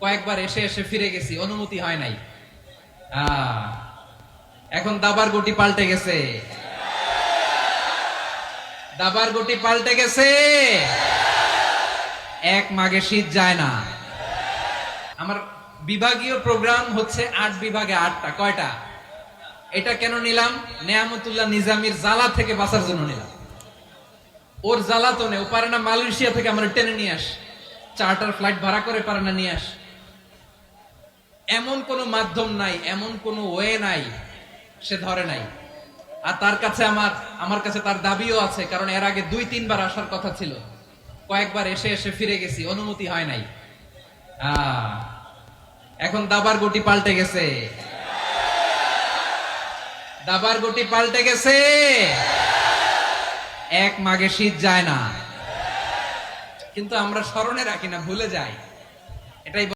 কয়েকবার এসে এসে ফিরে গেছি, অনুমতি হয় নাই। এখন দাবার গুটি পাল্টে গেছে, দাবার গুটি পাল্টে গেছে। এক মাঘে শীত যায় না। আমার বিভাগীয় প্রোগ্রাম হচ্ছে ৮ বিভাগে ৮টা। কয়টা? এটা কেন নিলাম? নেয়ামতুল্লাহ নিজামীর জ্বালা থেকে বাঁচার জন্য নিলাম। ওর জ্বালাতনে ও পারে না মালয়েশিয়া থেকে আমরা টেনে নিয়ে আস, চার্টার ফ্লাইট ভাড়া করে পারে না নিয়ে আস। এমন কোন মাধ্যম নাই, এমন কোন ওয়ে নাই, সে ধরে নাই। আর তার কাছে আমার কাছে তার দাবিও আছে, কারণ এর আগে ২-৩ বার আসার কথা ছিল, কয়েকবার এসে এসে ফিরে গেছি, অনুমতি হয় নাই। এখন দাবার গুটি পাল্টে গেছে, দাবার গুটি পাল্টে গেছে। এক মাঘে শীত যায় না, কিন্তু আমরা স্মরণে রাখি না, ভুলে যাই। এটাই